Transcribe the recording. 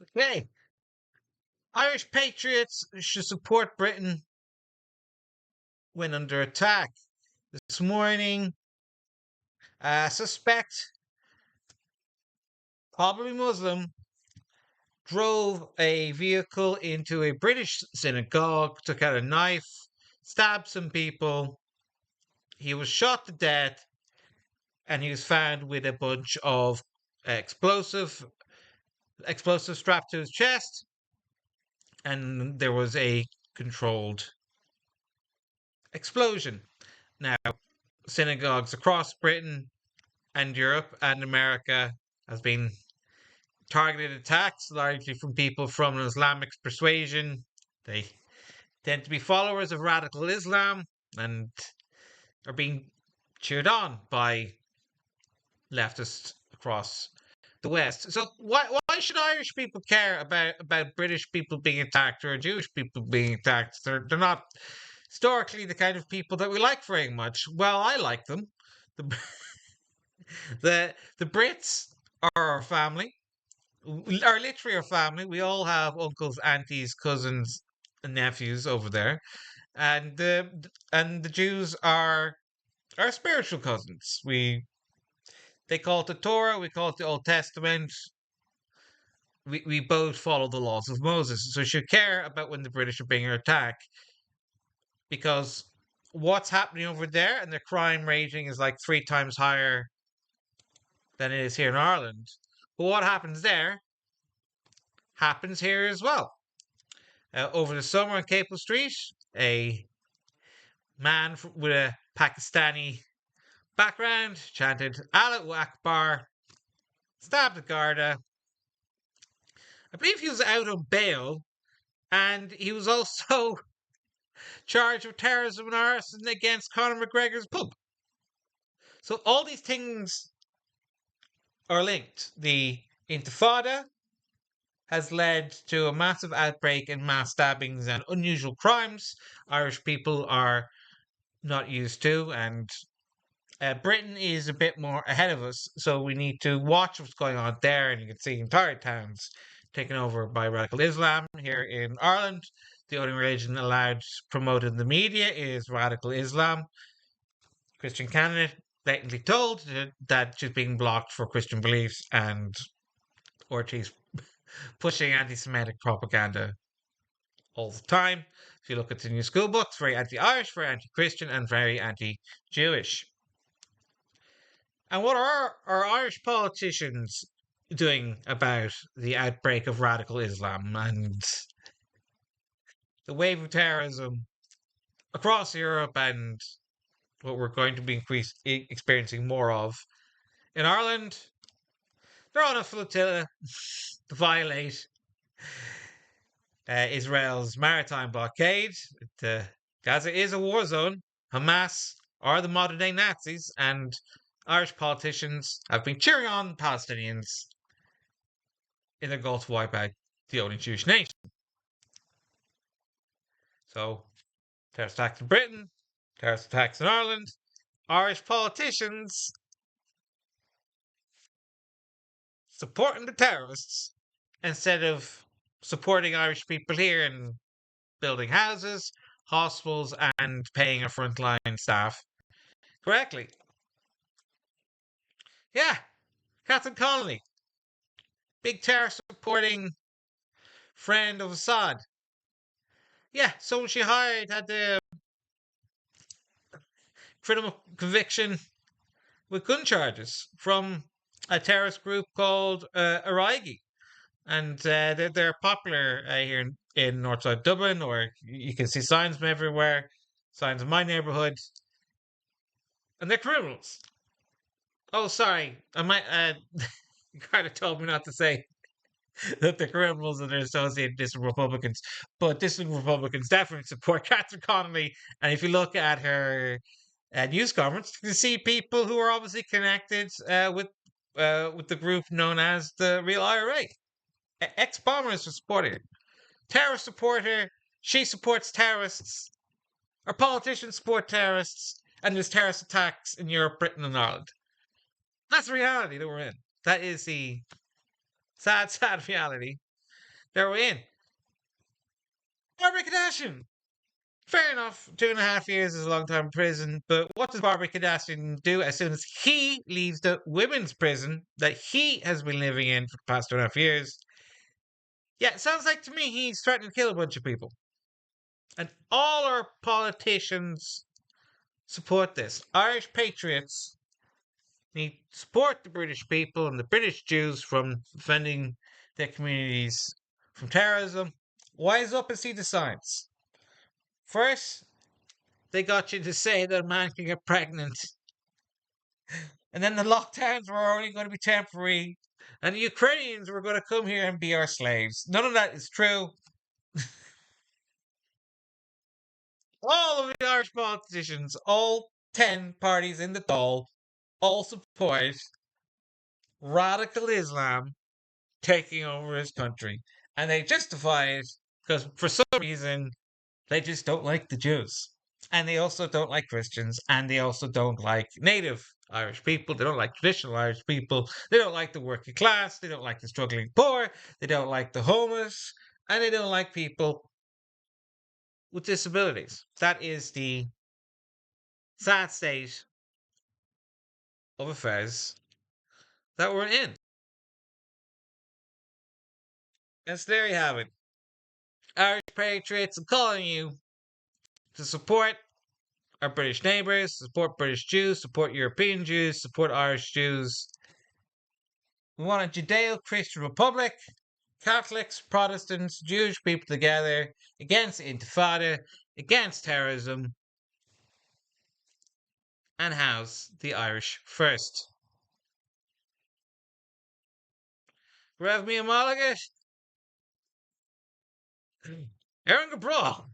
Okay. Irish patriots should support Britain when under attack. This morning, a suspect, probably Muslim, drove a vehicle into a British synagogue, took out a knife, stabbed some people. He was shot to death, and he was found with a bunch of explosive explosive strapped to his chest, and there was a controlled explosion. Now, synagogues across Britain and Europe and America has been targeted attacks, largely from people from an Islamic persuasion. They tend to be followers of radical Islam and are being cheered on by leftists across the West. So why should Irish people care about British people being attacked or Jewish people being attacked? They're not historically the kind of people that we like very much. Well, I like them. The the Brits are our family. Are literally our family. We all have uncles, aunties, cousins, and nephews over there, and the Jews are our spiritual cousins. They call it the Torah. We call it the Old Testament. We both follow the laws of Moses. So we should care about when the British are being attacked because what's happening over there and the crime rating is like 3 times higher than it is here in Ireland. But what happens there happens here as well. Over the summer on Capel Street, a man with a Pakistani background chanted Allahu Akbar, stabbed a Garda. I believe he was out on bail, and he was also charged with terrorism and arson against Conor McGregor's pub. So all these things are linked. The Intifada has led to a massive outbreak in mass stabbings and unusual crimes Irish people are not used to, and Britain is a bit more ahead of us, so we need to watch what's going on there. And you can see entire towns taken over by radical Islam. Here in Ireland, the only religion allowed promoted in the media is radical Islam. Christian candidate blatantly told that she's being blocked for Christian beliefs, and Ortiz pushing anti-Semitic propaganda all the time. If you look at the new school books, very anti-Irish, very anti-Christian, and very anti-Jewish. And what are our Irish politicians doing about the outbreak of radical Islam and the wave of terrorism across Europe and what we're going to be experiencing more of in Ireland? They're on a flotilla to violate Israel's maritime blockade. Gaza is a war zone. Hamas are the modern day Nazis, and Irish politicians have been cheering on Palestinians in their goal to wipe out the only Jewish nation. So, terrorist attacks in Britain, terrorist attacks in Ireland, Irish politicians supporting the terrorists instead of supporting Irish people here and building houses, hospitals, and paying our frontline staff correctly. Yeah, Catherine Connolly, big terror supporting friend of Assad. Yeah, someone she hired had the criminal conviction with gun charges from a terrorist group called Araigi. And they're popular here in Northside Dublin, or you can see signs from everywhere, signs in my neighbourhood, and they're criminals. Oh, sorry, I might. You kind of told me not to say that they're criminals and they're associated with distant Republicans, but distant Republicans definitely support Catherine Connolly. And if you look at her news conference, you can see people who are obviously connected with the group known as the Real IRA. Ex-bombers are supporting her. Terrorists support her. She supports terrorists. Our politicians support terrorists. And there's terrorist attacks in Europe, Britain, and Ireland. That's the reality that we're in. That is the sad, sad reality. They're in. Barbara Kardashian. Fair enough. 2.5 years is a long time in prison, but what does Barbara Kardashian do as soon as he leaves the women's prison that he has been living in for the past 2.5 years? Yeah, it sounds like to me he's threatening to kill a bunch of people. And all our politicians support this. Irish patriots need to support the British people and the British Jews from defending their communities from terrorism. Wise up and see the signs. First, they got you to say that a man can get pregnant. And then the lockdowns were only going to be temporary. And the Ukrainians were going to come here and be our slaves. None of that is true. All of the Irish politicians, all 10 parties in the Dáil, all support radical Islam taking over his country. And they justify it because for some reason they just don't like the Jews. And they also don't like Christians. And they also don't like native Irish people. They don't like traditional Irish people. They don't like the working class. They don't like the struggling poor. They don't like the homeless. And they don't like people with disabilities. That is the sad state of affairs that we're in. And so there you have it. Irish Patriots, I'm calling you to support our British neighbours, support British Jews, support European Jews, support Irish Jews. We want a Judeo Christian republic, Catholics, Protestants, Jewish people together against Intifada, against terrorism, and house the Irish first. Rev me a Malaga, Aaron Gabral.